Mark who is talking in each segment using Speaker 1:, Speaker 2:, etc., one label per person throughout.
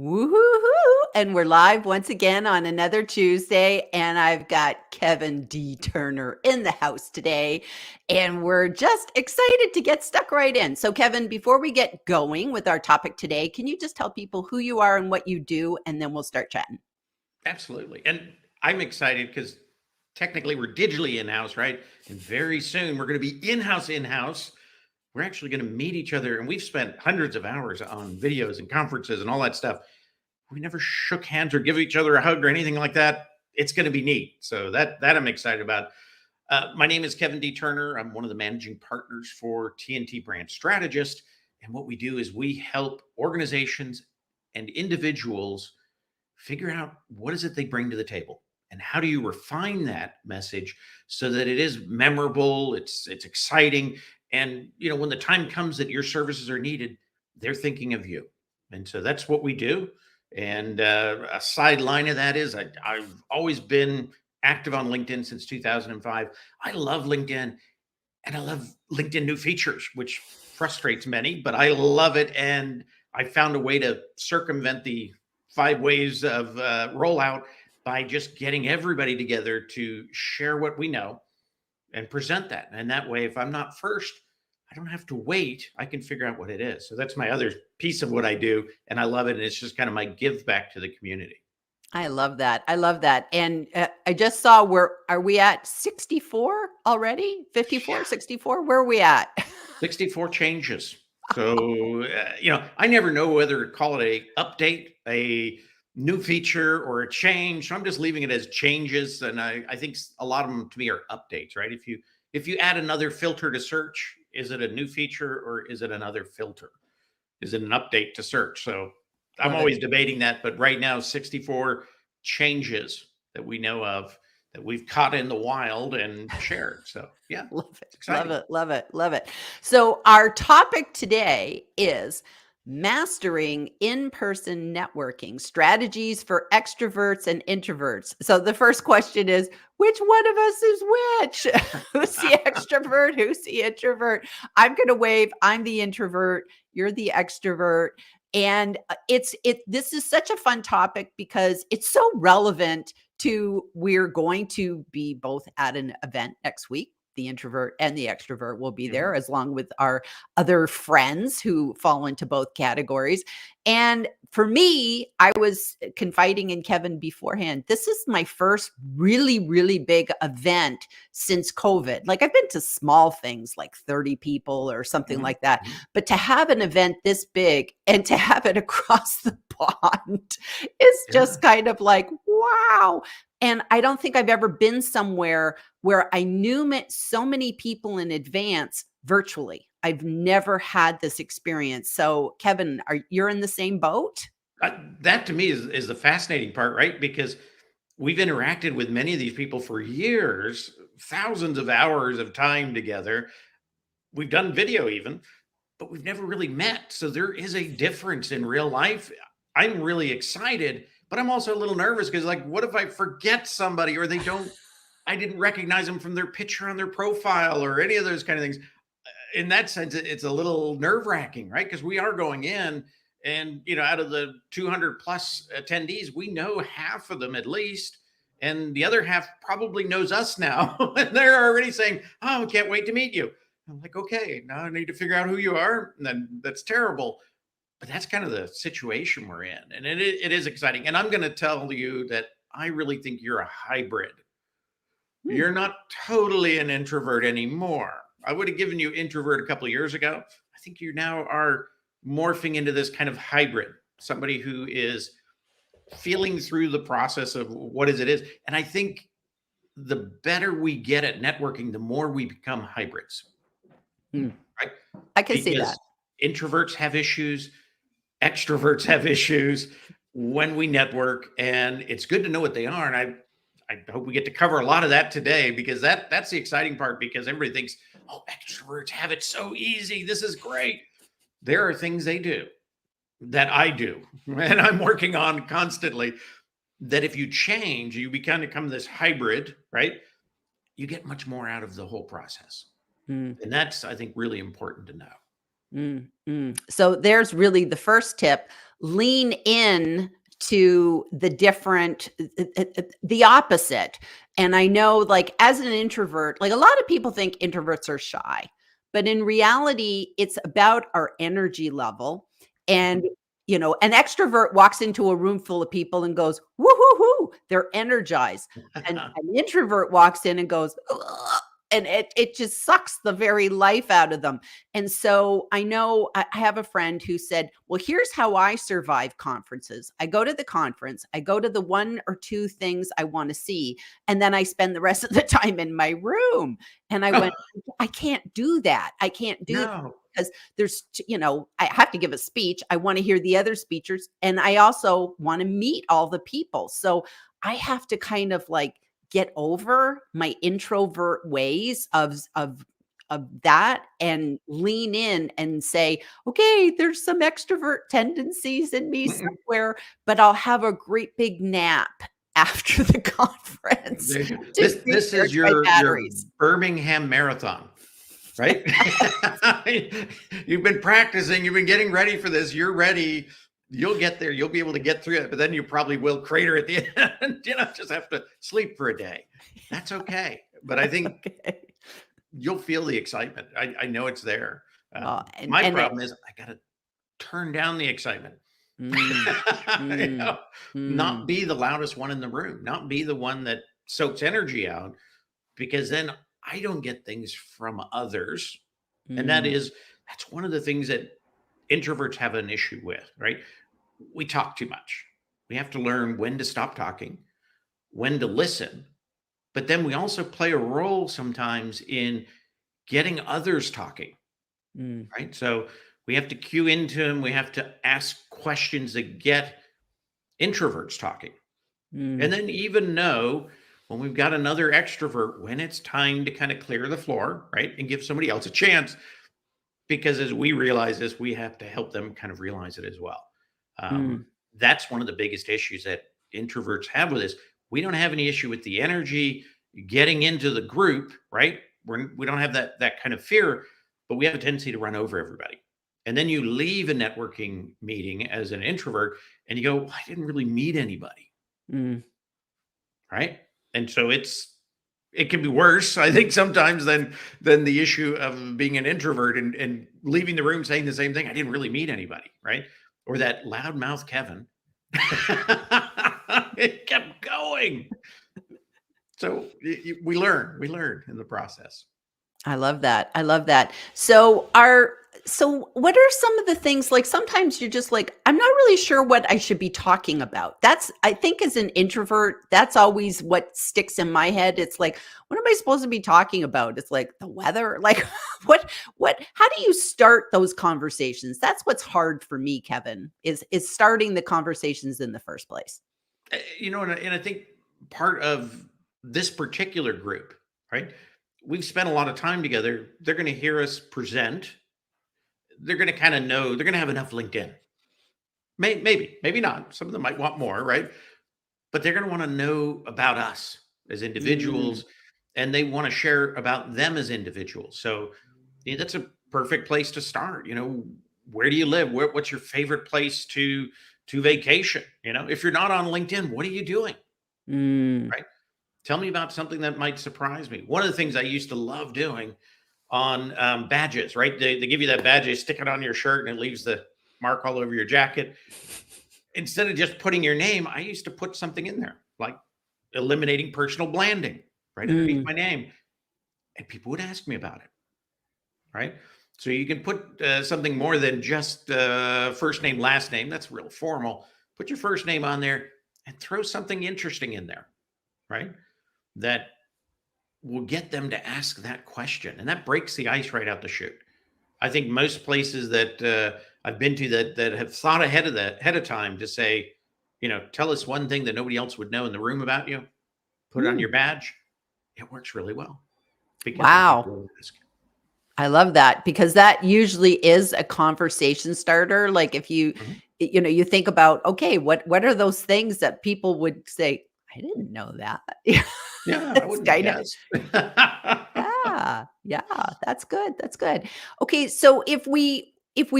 Speaker 1: Woo-hoo-hoo. And we're live once again on another Tuesday, and I've got Kevin D. Turner in the house today, and we're just excited to get stuck right in. So, Kevin, before we get going with our topic today, can you just tell people who you are and what you do, and then we'll start chatting?
Speaker 2: Absolutely. And I'm excited because technically we're digitally in-house, right? And very soon we're going to be in-house. We're actually going to meet each other. And we've spent hundreds of hours on videos and conferences and all that stuff. We never shook hands or give each other a hug or anything like that. It's going to be neat. So that I'm excited about. My name is Kevin D. Turner. I'm one of the managing partners for TNT Brand Strategist. And what we do is we help organizations and individuals figure out what is it they bring to the table and how do you refine that message so that it is memorable, it's exciting, and when the time comes that your services are needed, they're thinking of you. And so that's what we do. And a sideline of that is I've always been active on LinkedIn since 2005. I love LinkedIn, and I love LinkedIn new features, which frustrates many, but I love it. And I found a way to circumvent the 5 ways of rollout by just getting everybody together to share what we know and present that. And that way, if I'm not first, I don't have to wait. I can figure out what it is. So that's my other piece of what I do. And I love it. And it's just kind of my give back to the community.
Speaker 1: I love that. I love that. And I just saw are we at 64 already? 54, 64? Where are we at?
Speaker 2: 64 changes. So, I never know whether to call it a update, a new feature, or a change. So I'm just leaving it as changes. And I think a lot of them to me are updates, right? If you add another filter to search, is it a new feature or is it another filter? Is it an update to search? So I'm always debating that. But right now, 64 changes that we know of that we've caught in the wild and shared. So yeah,
Speaker 1: Love it.
Speaker 2: exciting.
Speaker 1: Love it. Love it. Love it. So our topic today is mastering in-person networking strategies for extroverts and introverts. So the first question is, which one of us is which? Who's the extrovert? Who's the introvert? I'm going to wave. I'm the introvert. You're the extrovert. And this is such a fun topic because it's so relevant to, we're going to be both at an event next week. The introvert and the extrovert will be there, as long with our other friends who fall into both categories. And for me, I was confiding in Kevin beforehand. This is my first really, really big event since COVID. Like, I've been to small things like 30 people or something like that. But to have an event this big and to have it across the pond is just kind of like, wow. And I don't think I've ever been somewhere where I knew so many people in advance virtually. I've never had this experience. So, Kevin, you're in the same boat?
Speaker 2: That to me is the fascinating part, right? Because we've interacted with many of these people for years, thousands of hours of time together. We've done video even, but we've never really met. So there is a difference in real life. I'm really excited, but I'm also a little nervous because, like, what if I forget somebody or I didn't recognize them from their picture on their profile or any of those kind of things. In that sense, it's a little nerve wracking, right? Because we are going in and, out of the 200 plus attendees, we know half of them at least. And the other half probably knows us now. And they're already saying, oh, I can't wait to meet you. I'm like, okay, now I need to figure out who you are. And then that's terrible. But that's kind of the situation we're in. And it is exciting. And I'm going to tell you that I really think you're a hybrid. You're not totally an introvert anymore. I would have given you introvert a couple of years ago. I think you now are morphing into this kind of hybrid, somebody who is feeling through the process of what it is. And I think the better we get at networking, the more we become hybrids. Right?
Speaker 1: I can see that.
Speaker 2: Introverts have issues. Extroverts have issues when we network, and it's good to know what they are. And I hope we get to cover a lot of that today, because that's the exciting part, because everybody thinks, oh, extroverts have it so easy. This is great. There are things they do that I do, and I'm working on constantly, that if you change, you become this hybrid, right? You get much more out of the whole process. And that's, I think, really important to know.
Speaker 1: So there's really the first tip. lean in to the opposite. And I know, like, as an introvert, like, a lot of people think introverts are shy, but in reality, it's about our energy level. And, an extrovert walks into a room full of people and goes, woo, hoo, hoo, they're energized. And an introvert walks in and goes, "Ugh," and it just sucks the very life out of them. And so I know I have a friend who said, well, here's how I survive conferences. I go to the conference, I go to the one or two things I want to see, and then I spend the rest of the time in my room. And I went, I can't do that. I can't do that
Speaker 2: No.
Speaker 1: because I have to give a speech. I want to hear the other speakers, and I also want to meet all the people. So I have to kind of like get over my introvert ways of that and lean in and say, okay, there's some extrovert tendencies in me somewhere, but I'll have a great big nap after the conference
Speaker 2: There you go.
Speaker 1: to
Speaker 2: This
Speaker 1: recharge
Speaker 2: is
Speaker 1: my
Speaker 2: your
Speaker 1: batteries.
Speaker 2: Birmingham Marathon, right? You've been practicing, you've been getting ready for this. You're ready. You'll get there. You'll be able to get through it, but then you probably will crater at the end. Just have to sleep for a day. That's okay. But I think
Speaker 1: Okay.
Speaker 2: you'll feel the excitement. I know it's there.
Speaker 1: Well,
Speaker 2: My problem is I got to turn down the excitement.
Speaker 1: mm,
Speaker 2: Not
Speaker 1: mm,
Speaker 2: be the loudest one in the room, not be the one that soaks energy out, because then I don't get things from others. And
Speaker 1: mm,
Speaker 2: that's one of the things that introverts have an issue with, right? We talk too much. We have to learn when to stop talking, when to listen. But then we also play a role sometimes in getting others talking,
Speaker 1: mm,
Speaker 2: right? So we have to cue into them. We have to ask questions that get introverts talking. And
Speaker 1: mm,
Speaker 2: then even know when we've got another extrovert, when it's time to kind of clear the floor, right? And give somebody else a chance. Because as we realize this, we have to help them kind of realize it as well.
Speaker 1: mm,
Speaker 2: That's one of the biggest issues that introverts have with this. We don't have any issue with the energy getting into the group, right? We don't have that kind of fear, but we have a tendency to run over everybody. And then you leave a networking meeting as an introvert and you go, I didn't really meet anybody,
Speaker 1: mm.
Speaker 2: right? And so it can be worse, I think, sometimes than the issue of being an introvert and leaving the room saying the same thing. I didn't really meet anybody, right? Or that loudmouth Kevin. It kept going. So we learn in the process.
Speaker 1: I love that. I love that. So what are some of the things, like, sometimes you're just like, I'm not really sure what I should be talking about. That's, I think, as an introvert, that's always what sticks in my head. It's like, what am I supposed to be talking about? It's like the weather. Like how do you start those conversations? That's what's hard for me, Kevin, is starting the conversations in the first place.
Speaker 2: And I think part of this particular group, right? We've spent a lot of time together. They're going to hear us present. They're going to kind of know, they're going to have enough LinkedIn. Maybe not. Some of them might want more, right? But they're going to want to know about us as
Speaker 1: Mm,
Speaker 2: individuals, and they want to share about them as individuals. So that's a perfect place to start. Where do you live? What's your favorite place to vacation? If you're not on LinkedIn, what are you doing?
Speaker 1: mm,
Speaker 2: Right? Tell me about something that might surprise me. One of the things I used to love doing on badges, right? They give you that badge, you stick it on your shirt, and it leaves the mark all over your jacket. Instead of just putting your name, I used to put something in there, like eliminating personal branding right underneath
Speaker 1: mm,
Speaker 2: my name. And people would ask me about it, right? So you can put something more than just first name, last name. That's real formal. Put your first name on there and throw something interesting in there, right? That will get them to ask that question. And that breaks the ice right out the chute. I think most places that I've been to that have thought ahead of time to say, tell us one thing that nobody else would know in the room about you, put it on
Speaker 1: mm.
Speaker 2: your badge. It works really well because then
Speaker 1: Wow.
Speaker 2: people will ask.
Speaker 1: I love that, because that usually is a conversation starter. Like, if
Speaker 2: Mhm.
Speaker 1: you think about, okay, what are those things that people would say, I didn't know that.
Speaker 2: Yeah, I
Speaker 1: It's
Speaker 2: wouldn't have
Speaker 1: kind of,
Speaker 2: guessed.
Speaker 1: yeah, yeah, that's good. That's good. Okay, so if we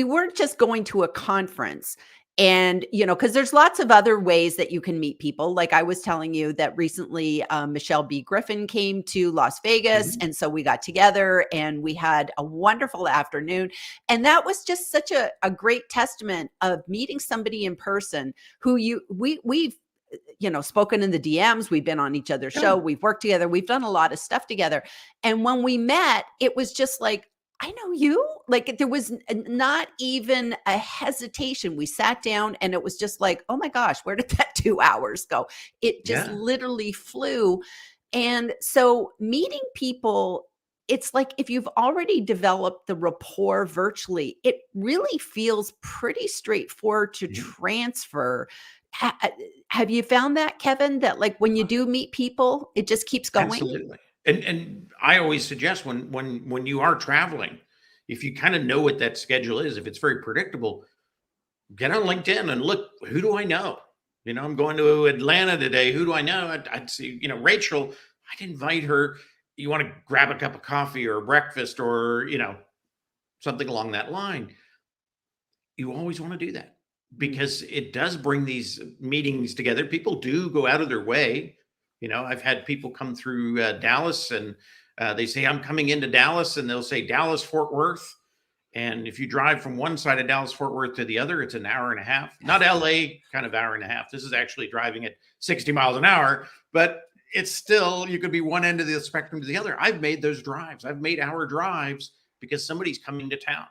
Speaker 1: weren't just going to a conference And, because there's lots of other ways that you can meet people. Like I was telling you that recently, Michelle B. Griffin came to Las Vegas.
Speaker 2: Mhm.
Speaker 1: And so we got together and we had a wonderful afternoon. And that was just such a great testament of meeting somebody in person who we've, spoken in the DMs. We've been on each other's show.
Speaker 2: Yeah.
Speaker 1: We've worked together. We've done a lot of stuff together. And when we met, it was just like, I know you. Like there was not even a hesitation. We sat down and it was just like, oh my gosh, where did that 2 hours go? It just
Speaker 2: Yeah.
Speaker 1: literally flew. And so meeting people, it's like if you've already developed the rapport virtually, it really feels pretty straightforward to
Speaker 2: Yeah.
Speaker 1: transfer. Have you found that, Kevin, that like when you do meet people, it just keeps going?
Speaker 2: Absolutely. And I always suggest when you are traveling, if you kind of know what that schedule is, if it's very predictable, get on LinkedIn and look, who do I know? I'm going to Atlanta today. Who do I know? I'd see, Rachel, I'd invite her. You want to grab a cup of coffee or breakfast or, something along that line. You always want to do that because it does bring these meetings together. People do go out of their way. I've had people come through Dallas and they say, I'm coming into Dallas, and they'll say Dallas, Fort Worth. And if you drive from one side of Dallas, Fort Worth to the other, it's an hour and a half, not LA kind of hour and a half. This is actually driving at 60 miles an hour, but it's still, you could be one end of the spectrum to the other. I've made those drives. I've made hour drives because somebody's coming to town,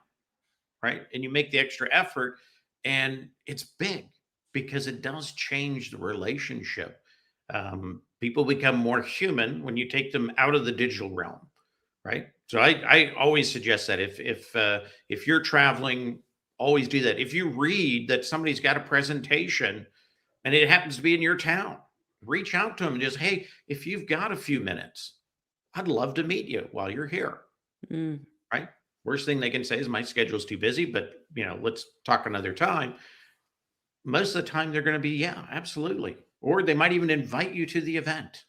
Speaker 2: right? And you make the extra effort, and it's big because it does change the relationship. People become more human when you take them out of the digital realm, right? So I always suggest that if you're traveling, always do that. If you read that somebody's got a presentation and it happens to be in your town, reach out to them and just, hey, if you've got a few minutes, I'd love to meet you while you're here,
Speaker 1: Mm.
Speaker 2: right? Worst thing they can say is my schedule's too busy, but let's talk another time. Most of the time they're going to be, yeah, absolutely. Or they might even invite you to the event,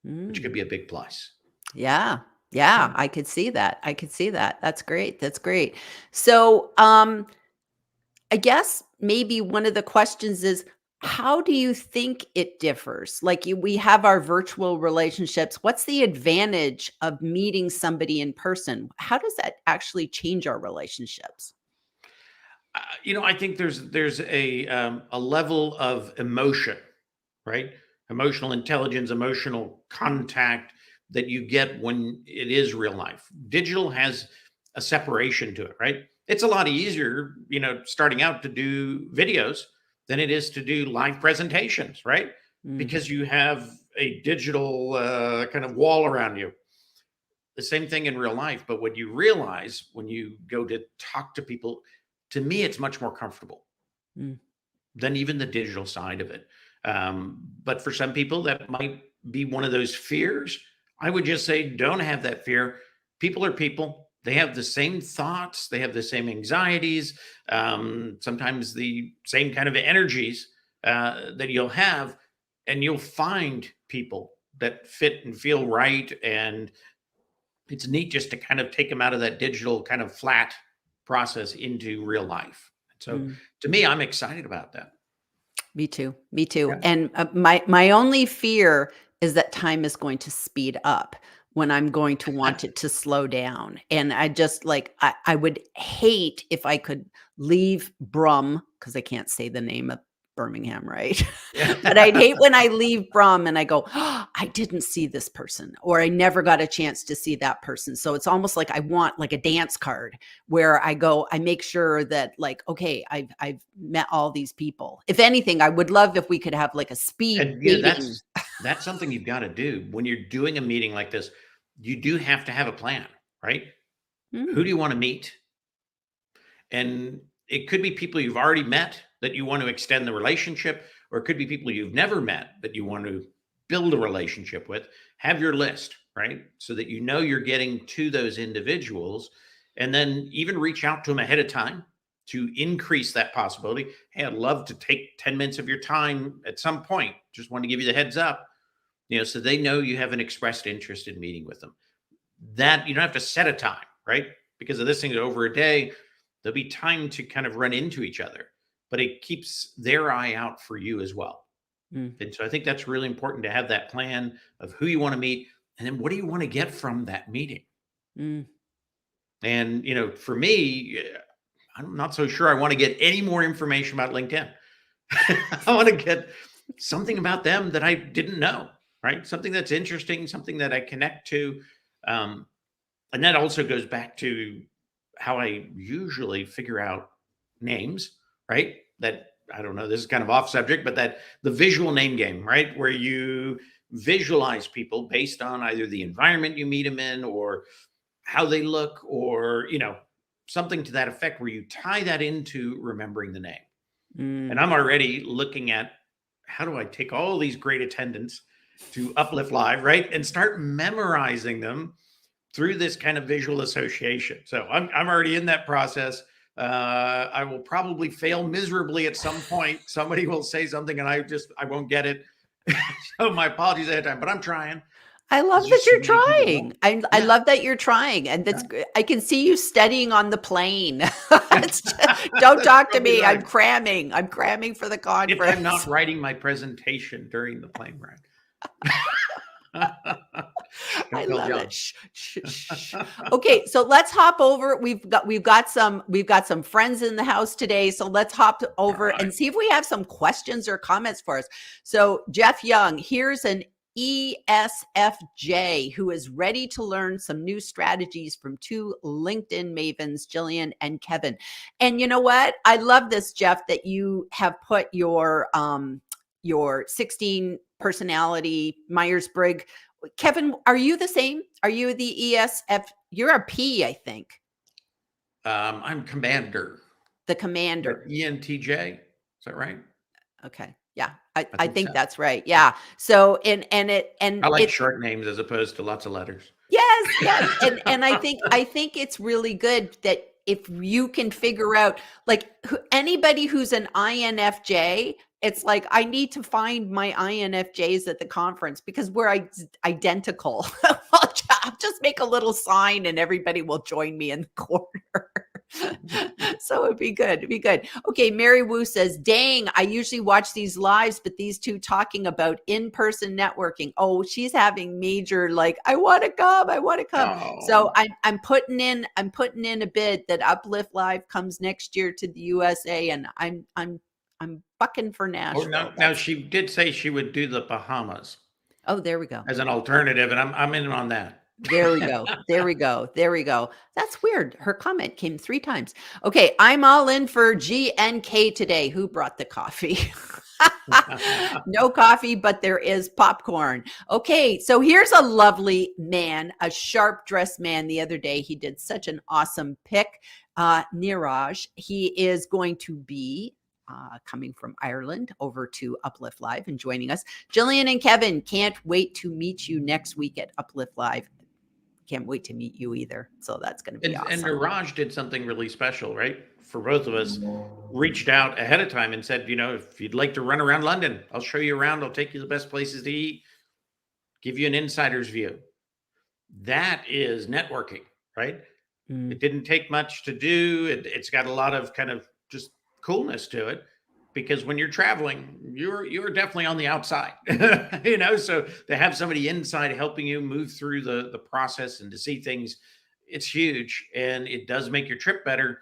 Speaker 2: which could
Speaker 1: Mm.
Speaker 2: be a big plus.
Speaker 1: Yeah.
Speaker 2: Yeah.
Speaker 1: Yeah, I could see that. I could see that. That's great. That's great. So, I guess maybe one of the questions is how do you think it differs? Like we have our virtual relationships. What's the advantage of meeting somebody in person? How does that actually change our relationships?
Speaker 2: I think there's a level of emotion, right? Emotional intelligence, emotional contact that you get when it is real life. Digital has a separation to it, right? It's a lot easier, starting out to do videos than it is to do live presentations, right?
Speaker 1: Mm.
Speaker 2: Because you have a digital kind of wall around you. The same thing in real life, but what you realize when you go to talk to people, to me, it's much more comfortable
Speaker 1: Mm.
Speaker 2: than even the digital side of it. But for some people, that might be one of those fears. I would just say, don't have that fear. People are people. They have the same thoughts. They have the same anxieties. Sometimes the same kind of energies that you'll have, and you'll find people that fit and feel right. And it's neat just to kind of take them out of that digital kind of flat process into real life. So
Speaker 1: Mm.
Speaker 2: to me, I'm excited about that.
Speaker 1: Me too. Me too.
Speaker 2: Yeah.
Speaker 1: And my only fear is that time is going to speed up when I'm going to want it to slow down. And I just like I would hate if I could leave Brum because I can't say the name of Birmingham, right? But I'd hate when I leave Brum and I go, oh, I didn't see this person, or I never got a chance to see that person. So it's almost like I want like a dance card where I go, I make sure that like, okay, I've met all these people. If anything, I would love if we could have like a speed
Speaker 2: And
Speaker 1: dating.
Speaker 2: that's something you've got to do when you're doing a meeting like this. You do have to have a plan, right? Who do
Speaker 1: Mm,
Speaker 2: you want to meet? And it could be people you've already met that you want to extend the relationship, or it could be people you've never met that you want to build a relationship with. Have your list, right? So that you're getting to those individuals, and then even reach out to them ahead of time to increase that possibility. Hey, I'd love to take 10 minutes of your time at some point. Just want to give you the heads up, so they know you have an expressed interest in meeting with them. That you don't have to set a time, right? Because of this thing over a day, there'll be time to kind of run into each other. but it keeps their eye out for you as well.
Speaker 1: Mm,
Speaker 2: And so I think that's really important to have that plan of who you want to meet, and then what do you want to get from that meeting.
Speaker 1: mm,
Speaker 2: And for me, I'm not so sure I want to get any more information about LinkedIn. I want to get something about them that I didn't know, right? Something that's interesting, something that I connect to. Um, and that also goes back to how I usually figure out names, right? That, I don't know, this is kind of off subject, but that the visual name game, right? Where you visualize people based on either the environment you meet them in, or how they look, or, something to that effect, where you tie that into remembering the name. And
Speaker 1: mm.
Speaker 2: I'm already looking at, how do I take all these great attendants to Uplift Live, right? And start memorizing them through this kind of visual association. So I'm already in that process. I will probably fail miserably at some point. Somebody will say something and I won't get it. So my apologies ahead of time, but I'm trying.
Speaker 1: I love
Speaker 2: There's
Speaker 1: that
Speaker 2: just so
Speaker 1: you're
Speaker 2: many people
Speaker 1: trying.
Speaker 2: don't.
Speaker 1: I
Speaker 2: Yeah.
Speaker 1: love that you're trying, and that's
Speaker 2: Yeah.
Speaker 1: good. I can see you studying on the plane. Don't talk to
Speaker 2: Probably
Speaker 1: me.
Speaker 2: right.
Speaker 1: I'm cramming for the
Speaker 2: If I'm
Speaker 1: conference.
Speaker 2: not writing my presentation during the plane ride.
Speaker 1: I
Speaker 2: Don't tell
Speaker 1: love
Speaker 2: John.
Speaker 1: it. Shh, shh, shh. Okay, so let's hop over. We've got some friends in the house today. So let's hop
Speaker 2: All
Speaker 1: over
Speaker 2: right.
Speaker 1: and see if we have some questions or comments for us. So Jeff Young, here's an ESFJ who is ready to learn some new strategies from two LinkedIn mavens, Gillian and Kevin. And you know what? I love this, Jeff, that you have put your 16 personality Myers-Briggs. Kevin, are you the same? Are you the ESF? You're a P, I think.
Speaker 2: I'm commander.
Speaker 1: The
Speaker 2: But
Speaker 1: commander.
Speaker 2: ENTJ, is that right?
Speaker 1: Okay. Yeah. I
Speaker 2: I think
Speaker 1: think
Speaker 2: so.
Speaker 1: that's right. Yeah. So and
Speaker 2: I like
Speaker 1: it's
Speaker 2: short names as opposed to lots of letters.
Speaker 1: yes. And I think it's really good that if you can figure out like anybody who's an INFJ, it's like I need to find my INFJs at the conference because we're identical. I'll just make a little sign and everybody will join me in the corner. So it'd be good. It'd be good. Okay, Mary Wu says, dang, I usually watch these lives, but these two talking about in-person networking. Oh, she's having major like, I want to come. I want to come. So
Speaker 2: Oh.
Speaker 1: I'm putting in a bid that Uplift Live comes next year to the USA, and I'm bucking for
Speaker 2: Oh,
Speaker 1: Nashville.
Speaker 2: now she did say she would do the Bahamas
Speaker 1: Oh, there we go.
Speaker 2: as an alternative, and I'm in on that.
Speaker 1: There we go. There we go. There we go. That's weird. Her comment came 3 times. Okay, I'm all in for GNK today. Who brought the coffee? No coffee, but there is popcorn. Okay, so here's a lovely man, a sharp dressed man. The other day, he did such an awesome pick. Niraj, he is going to be coming from Ireland over to Uplift Live and joining us. Gillian and Kevin, can't wait to meet you next week at Uplift Live. Can't wait to meet you either. So that's going to be
Speaker 2: And
Speaker 1: awesome.
Speaker 2: Niraj did something really special, right? For both of us, reached out ahead of time and said, if you'd like to run around London, I'll show you around. I'll take you to the best places to eat, give you an insider's view. That is networking, right? It didn't take much to do. It's got a lot of kind of just coolness to it, because when you're traveling, you're definitely on the outside, so to have somebody inside helping you move through the process and to see things, it's huge, and it does make your trip better,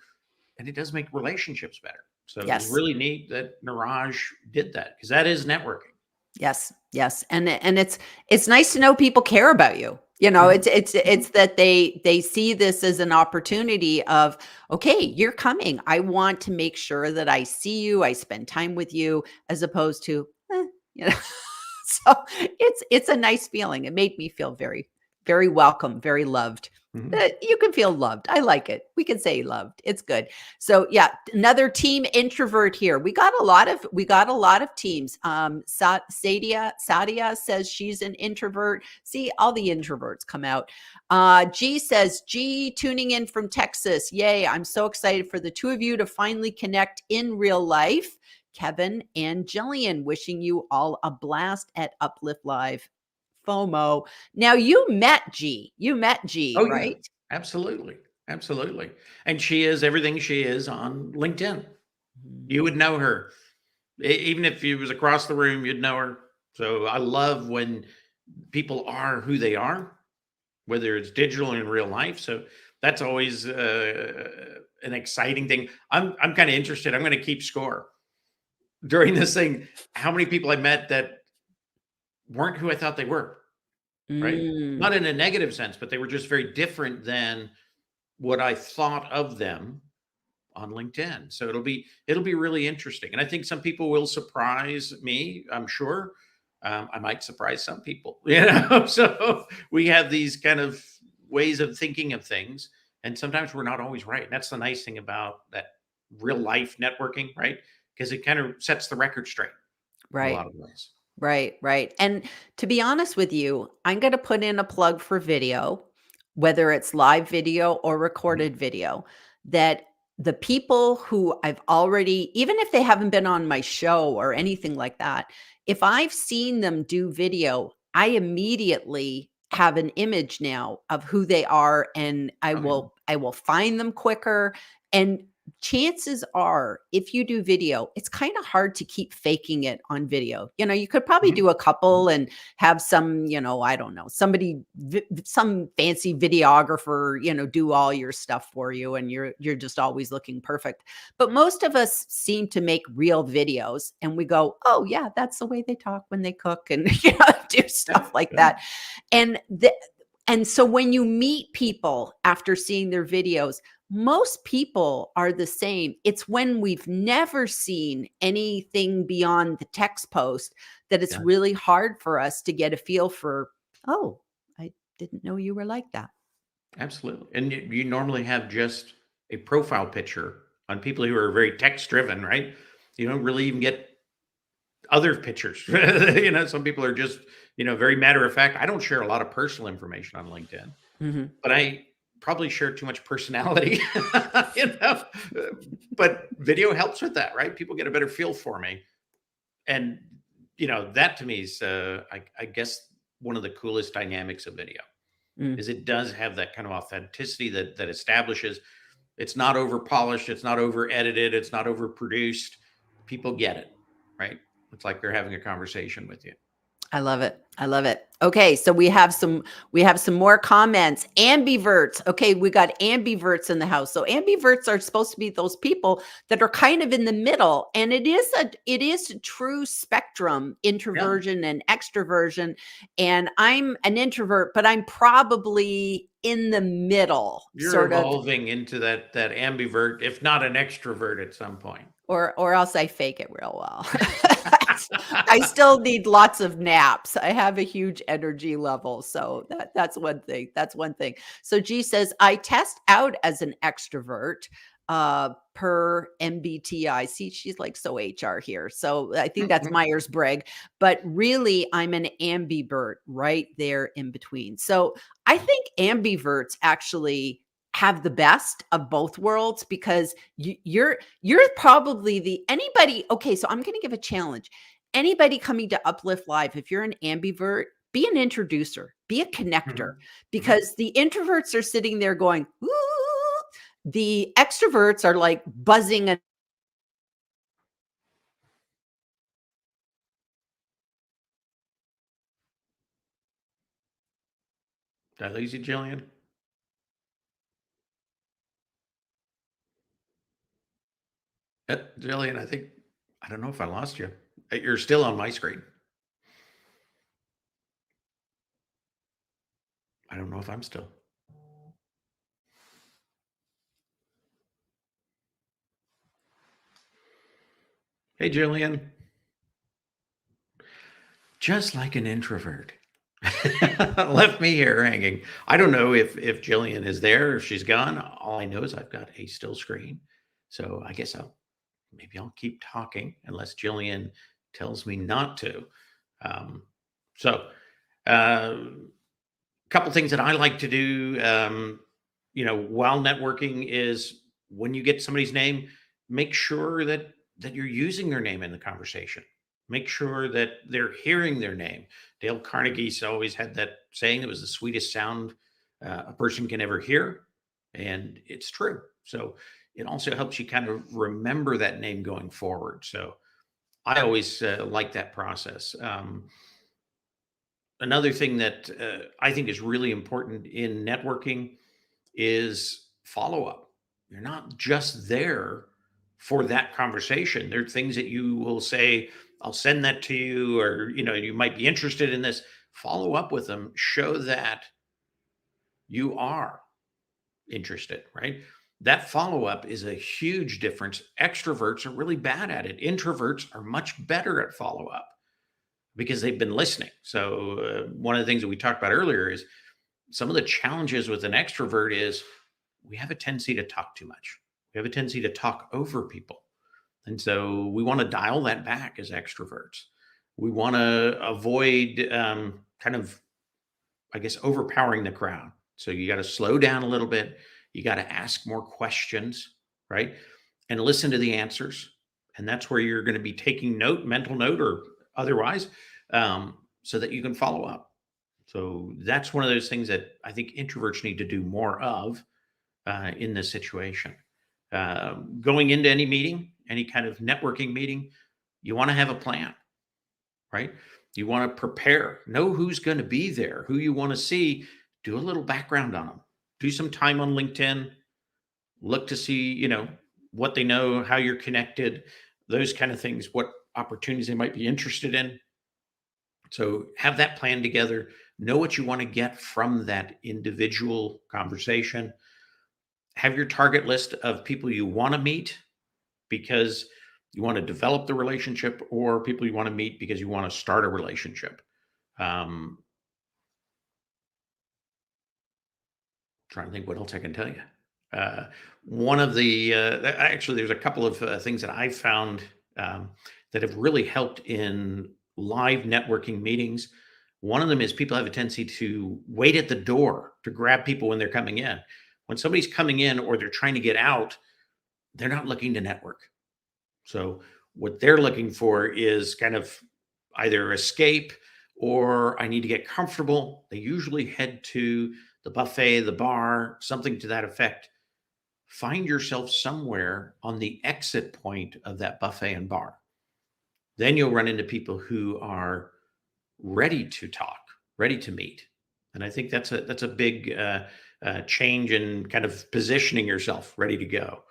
Speaker 2: and it does make relationships better. So it was
Speaker 1: Yes.
Speaker 2: really neat that Niraj did that, because that is networking.
Speaker 1: Yes. Yes. And it's nice to know people care about you.
Speaker 2: Mhm.
Speaker 1: It's that they see this as an opportunity of, okay, you're coming. I want to make sure that I see you, I spend time with you, as opposed to, you know. So it's a nice feeling. It made me feel very, very welcome, very loved.
Speaker 2: Mhm.
Speaker 1: You can feel loved. I like it. We can say loved. It's good. So yeah, another team introvert here. We got a lot of teams. Sadia says she's an introvert. See, all the introverts come out. G says, G tuning in from Texas. Yay, I'm so excited for the two of you to finally connect in real life. Kevin and Gillian, wishing you all a blast at Uplift Live. FOMO. Now you met G.
Speaker 2: Oh yeah,
Speaker 1: Right?
Speaker 2: absolutely. And she is everything she is on LinkedIn.
Speaker 1: Mhm.
Speaker 2: You would know her. Even if you was across the room, you'd know her. So I love when people are who they are, whether it's digital or in real life. So that's always an exciting thing. I'm kind of interested. I'm going to keep score during this thing. How many people I met that weren't who I thought they were, right?
Speaker 1: Mm,
Speaker 2: Not in a negative sense, but they were just very different than what I thought of them on LinkedIn. So it'll be really interesting. And I think some people will surprise me, I'm sure. I might surprise some people, So we have these kind of ways of thinking of things. And sometimes we're not always right. And that's the nice thing about that real life networking, right? Because it kind of sets the record straight in a
Speaker 1: right.
Speaker 2: lot of ways.
Speaker 1: Right, right. And to be honest with you, I'm going to put in a plug for video, whether it's live video or
Speaker 2: Mhm.
Speaker 1: recorded video, that the people who I've already, even if they haven't been on my show or anything like that, if I've seen them do video, I immediately have an image now of who they are, and I
Speaker 2: Okay.
Speaker 1: will find them quicker. And chances are, if you do video, it's kind of hard to keep faking it on video. You could probably
Speaker 2: Mhm.
Speaker 1: do a
Speaker 2: Mhm.
Speaker 1: couple and have some, I don't know, some fancy videographer, do all your stuff for you, and you're just always looking perfect. But most of us seem to make real videos, and we go, "Oh yeah, that's the way they talk when they cook," and do
Speaker 2: Yeah.
Speaker 1: stuff like
Speaker 2: Yeah.
Speaker 1: that. And and so when you meet people after seeing their videos, most people are the same. It's when we've never seen anything beyond the text post that it's
Speaker 2: Yeah.
Speaker 1: really hard for us to get a feel for, "Oh, I didn't know you were like that."
Speaker 2: Absolutely. And you normally have just a profile picture on people who are very text driven, right? You don't really even get other pictures. Some people are just, very matter of fact. I don't share a lot of personal information on LinkedIn,
Speaker 1: Mhm.
Speaker 2: but I probably share too much personality, you know. But video helps with that, right? People get a better feel for me. And, that to me is, I guess, one of the coolest dynamics of video
Speaker 1: Mm.
Speaker 2: is it does have that kind of authenticity that establishes it's not over polished, it's not over edited, it's not over produced. People get it, right? It's like they're having a conversation with you.
Speaker 1: I love it. I love it. Okay, so we have some more comments. Ambiverts. Okay, we got ambiverts in the house. So ambiverts are supposed to be those people that are kind of in the middle, and it is a true spectrum,
Speaker 2: Yeah,
Speaker 1: introversion and extroversion. And I'm an introvert, but I'm probably in the middle,
Speaker 2: you're
Speaker 1: sort of.
Speaker 2: evolving into that ambivert, if not an extrovert at some point.
Speaker 1: Or else I fake it real well. I still need lots of naps. I have a huge energy level, so that's one thing. That's one thing. So G says, "I test out as an extrovert, per MBTI." See, she's like so HR here. So I think that's Myers-Briggs, but really I'm an ambivert right there in between. So I think ambiverts actually have the best of both worlds, because you're probably the anybody. Okay, so I'm going to give a challenge. Anybody coming to Uplift Live, if you're an ambivert, be an introducer, be a connector,
Speaker 2: Mhm, mhm.
Speaker 1: because the introverts are sitting there going, "Ooh." The extroverts are like buzzing.
Speaker 2: Did I lose you, Jillian? Jillian, I don't know if I lost you. You're still on my screen. I don't know if I'm still. Hey, Jillian. Just like an introvert. Left me here hanging. I don't know if Jillian is there, if she's gone. All I know is I've got a still screen. So I guess I'll keep talking unless Jillian tells me not to. Um, so a couple things that I like to do, while networking is when you get somebody's name, make sure that you're using their name in the conversation. Make sure that they're hearing their name. Dale Carnegie's always had that saying, it was the sweetest sound a person can ever hear, and it's true. So it also helps you kind of remember that name going forward. So I always like that process. Another thing that I think is really important in networking is follow up. You're not just there for that conversation. There are things that you will say, I'll send that to you, or you might be interested in this. Follow up with them, show that you are interested, right? That follow up is a huge difference. Extroverts are really bad at it. Introverts are much better at follow up because they've been listening. So, one of the things that we talked about earlier is some of the challenges with an extrovert is we have a tendency to talk too much. We have a tendency to talk over people. And so we want to dial that back as extroverts. We want to avoid kind of, I guess, overpowering the crowd. So you got to slow down a little bit. You got to ask more questions, right? And listen to the answers. And that's where you're going to be taking note, mental note or otherwise, so that you can follow up. So that's one of those things that I think introverts need to do more of in this situation. Going into any meeting, any kind of networking meeting, you want to have a plan, right? You want to prepare, know who's going to be there, who you want to see, do a little background on them, do some time on LinkedIn, look to see, what they know, how you're connected, those kind of things, what opportunities they might be interested in. So have that plan together, know what you want to get from that individual conversation. Have your target list of people you want to meet because you want to develop the relationship, or people you want to meet because you want to start a relationship. Trying to think what else I can tell you. One of the actually, there's a couple of things that I found that have really helped in live networking meetings. One of them is people have a tendency to wait at the door to grab people when they're coming in. When somebody's coming in or they're trying to get out, they're not looking to network. So what they're looking for is kind of either escape or I need to get comfortable. They usually head to the buffet, the bar, something to that effect. Find yourself somewhere on the exit point of that buffet and bar. Then you'll run into people who are ready to talk, ready to meet. And I think that's a big change in kind of positioning yourself, ready to go.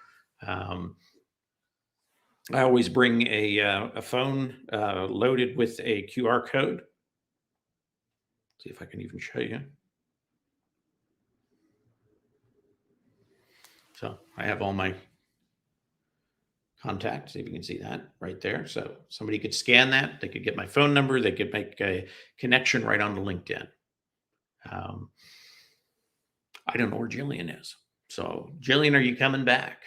Speaker 2: I always bring a phone loaded with a QR code. See if I can even show you. So I have all my contacts. See if you can see that right there. So somebody could scan that. They could get my phone number. They could make a connection right onto LinkedIn. I don't know where Gillian is. So Gillian, are you coming back?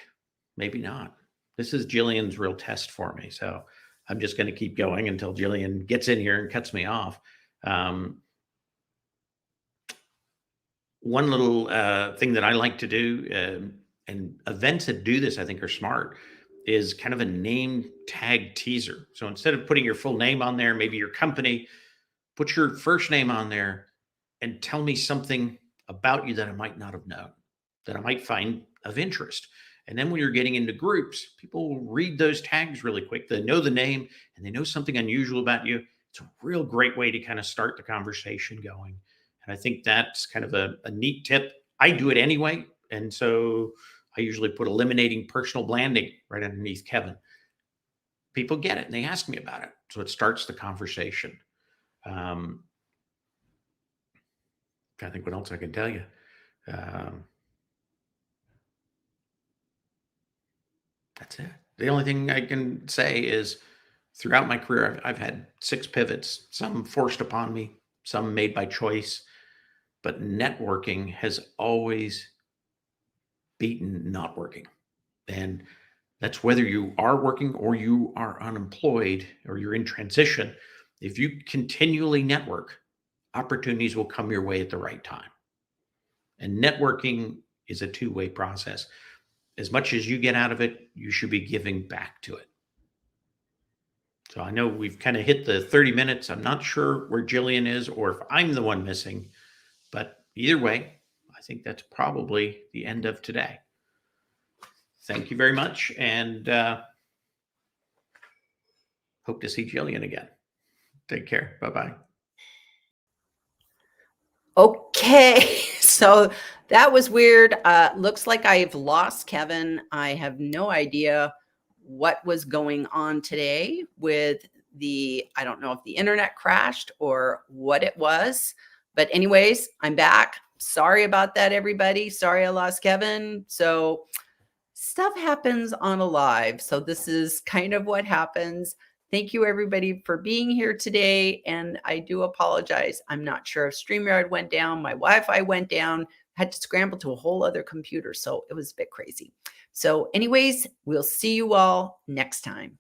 Speaker 2: Maybe not. This is Gillian's real test for me. So I'm just going to keep going until Gillian gets in here and cuts me off. One little thing that I like to do, and events that do this, I think are smart, is kind of a name tag teaser. So instead of putting your full name on there, maybe your company, put your first name on there and tell me something about you that I might not have known, that I might find of interest. And then when you're getting into groups, people will read those tags really quick. They know the name and they know something unusual about you. It's a real great way to kind of start the conversation going. And I think that's kind of a neat tip. I do it anyway. And so I usually put eliminating personal branding right underneath Kevin. People get it and they ask me about it. So it starts the conversation. I think what else I can tell you. That's it. The only thing I can say is throughout my career, I've had 6 pivots, some forced upon me, some made by choice, but networking has always beaten not working. And that's whether you are working or you are unemployed or you're in transition. If you continually network, opportunities will come your way at the right time. And networking is a two-way process. As much as you get out of it, you should be giving back to it. So I know we've kind of hit the 30 minutes. I'm not sure where Gillian is or if I'm the one missing, but either way, I think that's probably the end of today. Thank you very much. And hope to see Gillian again. Take care. Bye-bye.
Speaker 1: Okay, so that was weird. Looks like I've lost Kevin. I have no idea what was going on today with I don't know if the internet crashed or what it was. But anyways, I'm back. Sorry about that, everybody. Sorry I lost Kevin. So stuff happens on a live. So this is kind of what happens. Thank you, everybody, for being here today. And I do apologize. I'm not sure if StreamYard went down. My Wi-Fi went down. Had to scramble to a whole other computer. So it was a bit crazy. So anyways, we'll see you all next time.